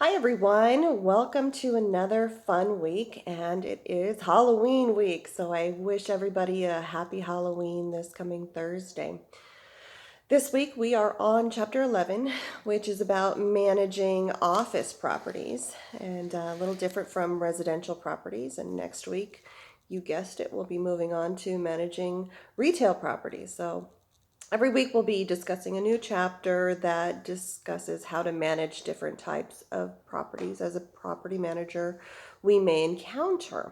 Hi everyone, welcome to another fun week, and it is Halloween week, so I wish everybody a happy Halloween this coming Thursday. This week we are on chapter 11, which is about managing office properties, and a little different from residential properties. And next week, you guessed it, we'll be moving on to managing retail properties. So every week we'll be discussing a new chapter that discusses how to manage different types of properties as a property manager we may encounter.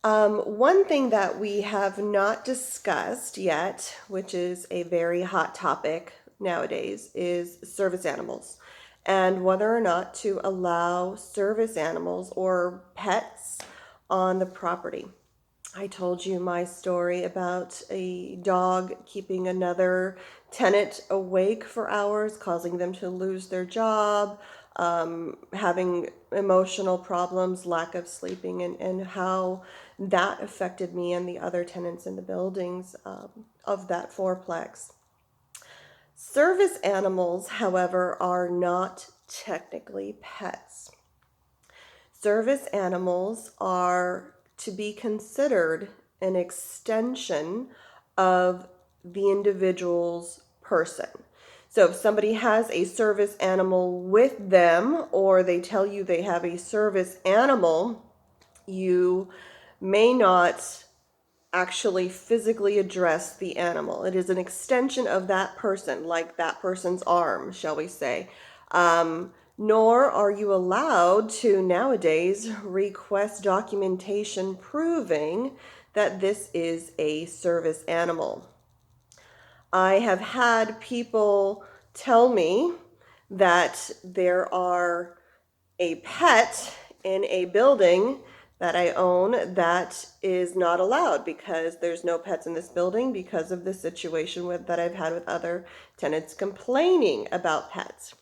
One thing that we have not discussed yet, which is a very hot topic nowadays, is service animals and whether or not to allow service animals or pets on the property. I told you my story about a dog keeping another tenant awake for hours, causing them to lose their job, having emotional problems, lack of sleeping, and how that affected me and the other tenants in the buildings of that fourplex. Service animals, however, are not technically pets. Service animals are to be considered an extension of the individual's person. So if somebody has a service animal with them, or they tell you they have a service animal, you may not actually physically address the animal. It is an extension of that person, like that person's arm, shall we say. Nor are you allowed to nowadays request documentation proving that this is a service animal. I have had people tell me that there are a pet in a building that I own that is not allowed because there's no pets in this building because of the situation that I've had with other tenants complaining about pets.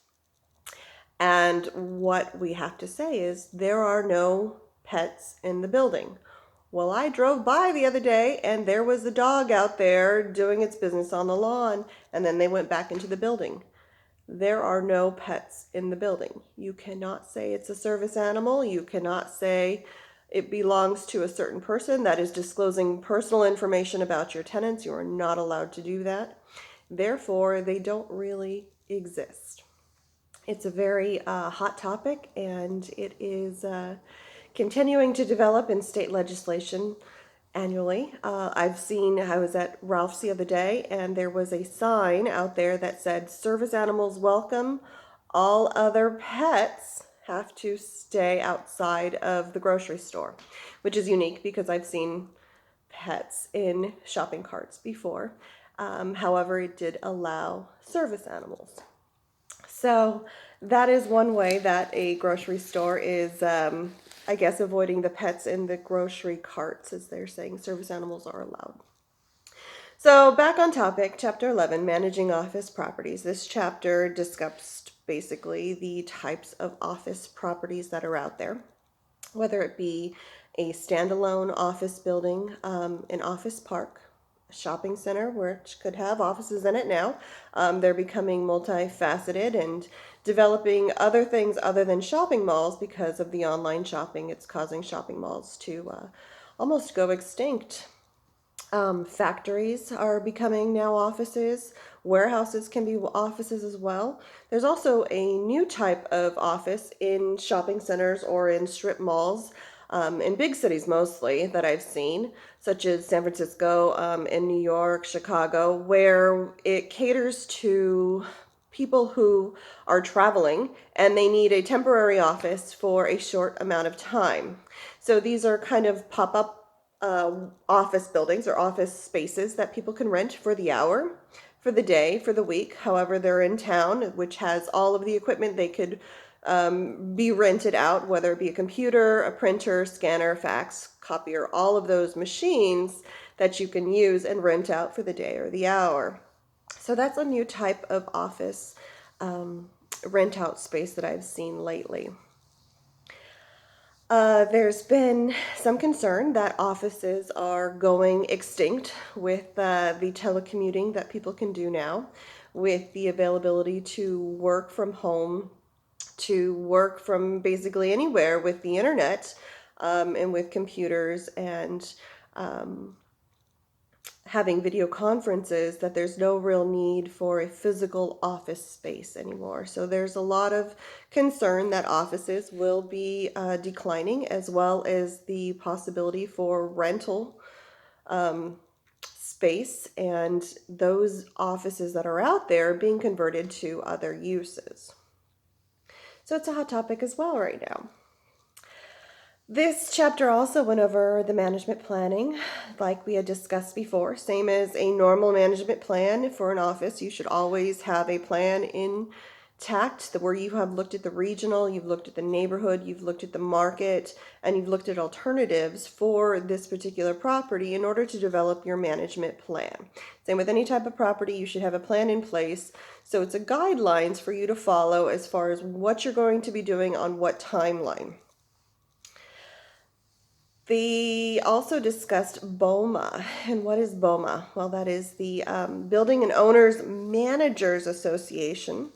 And what we have to say is there are no pets in the building. Well, I drove by the other day and there was a dog out there doing its business on the lawn, and then they went back into the building. There are no pets in the building. You cannot say it's a service animal. You cannot say it belongs to a certain person. That is disclosing personal information about your tenants. You are not allowed to do that. Therefore, they don't really exist. It's a very hot topic, and it is continuing to develop in state legislation annually. I was at Ralph's the other day, and there was a sign out there that said, "Service animals welcome. All other pets have to stay outside of the grocery store," which is unique because I've seen pets in shopping carts before. However, it did allow service animals. So that is one way that a grocery store is, I guess, avoiding the pets in the grocery carts, as they're saying service animals are allowed. So back on topic, chapter 11, managing office properties. This chapter discussed basically the types of office properties that are out there, whether it be a standalone office building, an office park, a shopping center, which could have offices in it now. They're becoming multifaceted and developing other things other than shopping malls because of the online shopping. It's causing shopping malls to almost go extinct. Factories are becoming now offices. Warehouses can be offices as well. There's also a new type of office in shopping centers or in strip malls, in big cities mostly, that I've seen, such as San Francisco, in New York, Chicago, where it caters to people who are traveling and they need a temporary office for a short amount of time. So these are kind of pop-up office buildings or office spaces that people can rent for the hour, for the day, for the week, however they're in town, which has all of the equipment they could be rented out, whether it be a computer, a printer, scanner, fax, copier, all of those machines that you can use and rent out for the day or the hour. So that's a new type of office rent out space that I've seen lately. There's been some concern that offices are going extinct with the telecommuting that people can do now, with the availability to work from home to work from basically anywhere with the internet, and with computers and having video conferences, that there's no real need for a physical office space anymore. So there's a lot of concern that offices will be declining, as well as the possibility for rental space, and those offices that are out there being converted to other uses. So it's a hot topic as well right now. This chapter also went over the management planning, like we had discussed before. Same as a normal management plan for an office, you should always have a plan intact where you have looked at the regional, you've looked at the neighborhood, you've looked at the market, and you've looked at alternatives for this particular property in order to develop your management plan. Same with any type of property, you should have a plan in place. So it's a guidelines for you to follow as far as what you're going to be doing on what timeline. They also discussed BOMA. And what is BOMA? Well, that is the Building and Owners Managers Association.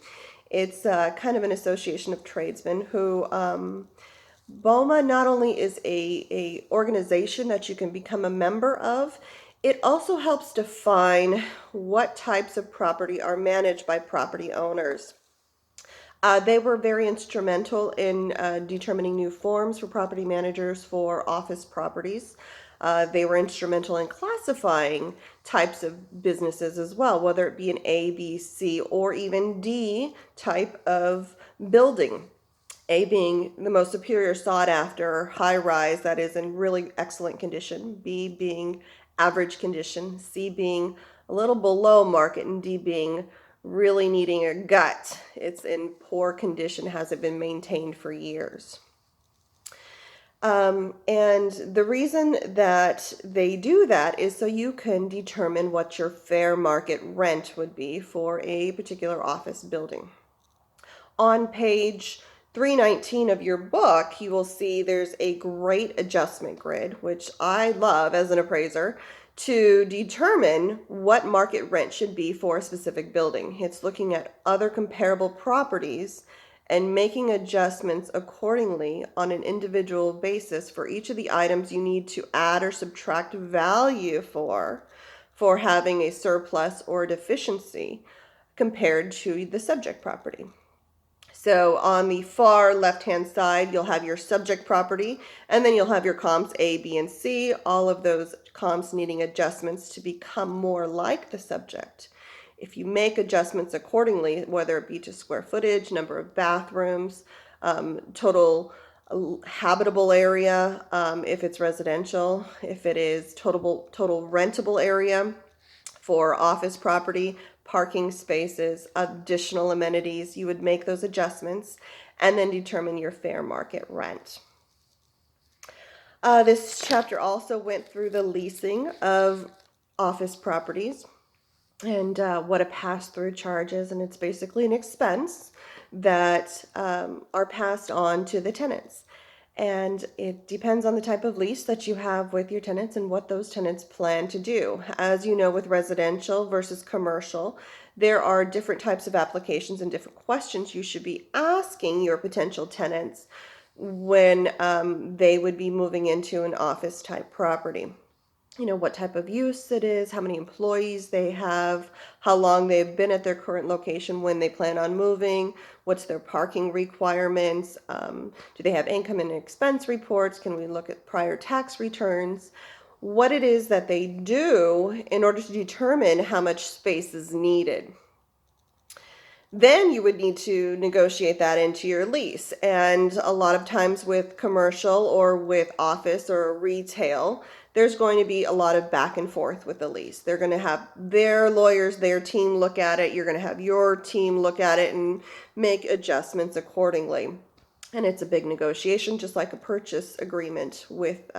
It's kind of an association of tradesmen who, BOMA not only is a organization that you can become a member of, it also helps define what types of property are managed by property owners. They were very instrumental in determining new forms for property managers for office properties. They were instrumental in classifying types of businesses as well, whether it be an A, B, C, or even D type of building. A being the most superior, sought after, high rise that is in really excellent condition, B being average condition, C being a little below market, and D being really needing a gut. It's in poor condition, hasn't been maintained for years. And the reason that they do that is so you can determine what your fair market rent would be for a particular office building. On page 319 of your book, you will see there's a great adjustment grid, which I love as an appraiser, to determine what market rent should be for a specific building. It's looking at other comparable properties and making adjustments accordingly on an individual basis for each of the items you need to add or subtract value for having a surplus or a deficiency compared to the subject property. So on the far left-hand side, you'll have your subject property, and then you'll have your comps A, B, and C, all of those comps needing adjustments to become more like the subject. If you make adjustments accordingly, whether it be to square footage, number of bathrooms, total habitable area, if it's residential, if it is total rentable area for office property, parking spaces, additional amenities, you would make those adjustments and then determine your fair market rent. This chapter also went through the leasing of office properties and what a pass-through charge is, and it's basically an expense that are passed on to the tenants. And it depends on the type of lease that you have with your tenants and what those tenants plan to do. As you know, with residential versus commercial, there are different types of applications and different questions you should be asking your potential tenants when they would be moving into an office type property. You know, what type of use it is, how many employees they have, how long they've been at their current location, when they plan on moving, what's their parking requirements, do they have income and expense reports, can we look at prior tax returns, what it is that they do in order to determine how much space is needed. Then you would need to negotiate that into your lease. And a lot of times with commercial or with office or retail, there's going to be a lot of back and forth with the lease. They're going to have their lawyers, their team look at it. You're going to have your team look at it and make adjustments accordingly. And it's a big negotiation, just like a purchase agreement with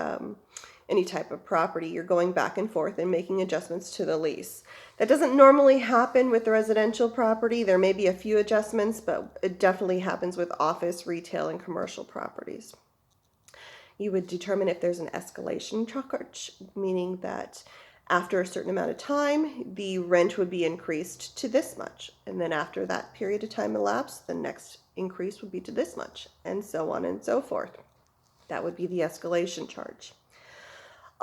any type of property. You're going back and forth and making adjustments to the lease. That doesn't normally happen with the residential property. There may be a few adjustments, but it definitely happens with office, retail, and commercial properties. You would determine if there's an escalation charge, meaning that After a certain amount of time, the rent would be increased to this much. And then after that period of time elapsed, the next increase would be to this much, and so on and so forth. That would be the escalation charge.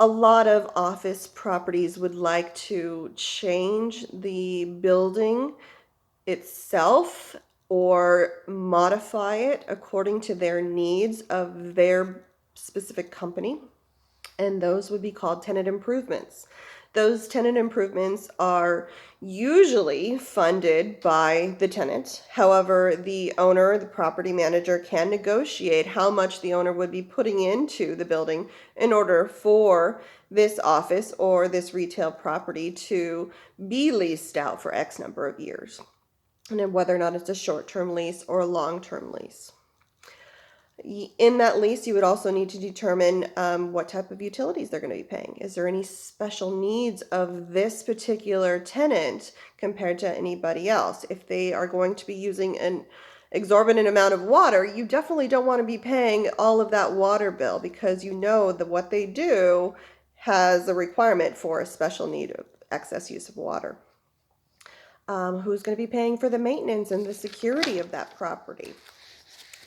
A lot of office properties would like to change the building itself or modify it according to their needs of their specific company, and those would be called tenant improvements. Those tenant improvements are usually funded by the tenant. However, the owner, the property manager, can negotiate how much the owner would be putting into the building in order for this office or this retail property to be leased out for X number of years, and then whether or not it's a short-term lease or a long-term lease. In that lease, you would also need to determine what type of utilities they're going to be paying. Is there any special needs of this particular tenant compared to anybody else? If they are going to be using an exorbitant amount of water, you definitely don't want to be paying all of that water bill, because you know that what they do has a requirement for a special need of excess use of water. Who's going to be paying for the maintenance and the security of that property,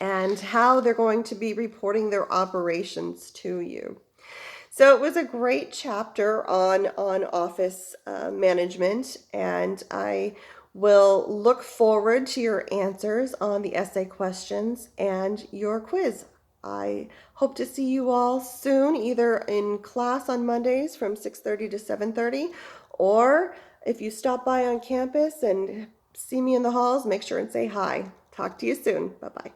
and how they're going to be reporting their operations to you. So it was a great chapter on office management, and I will look forward to your answers on the essay questions and your quiz. I hope to see you all soon, either in class on Mondays from 6:30 to 7:30, or if you stop by on campus and see me in the halls, make sure and say hi. Talk to you soon. Bye-bye.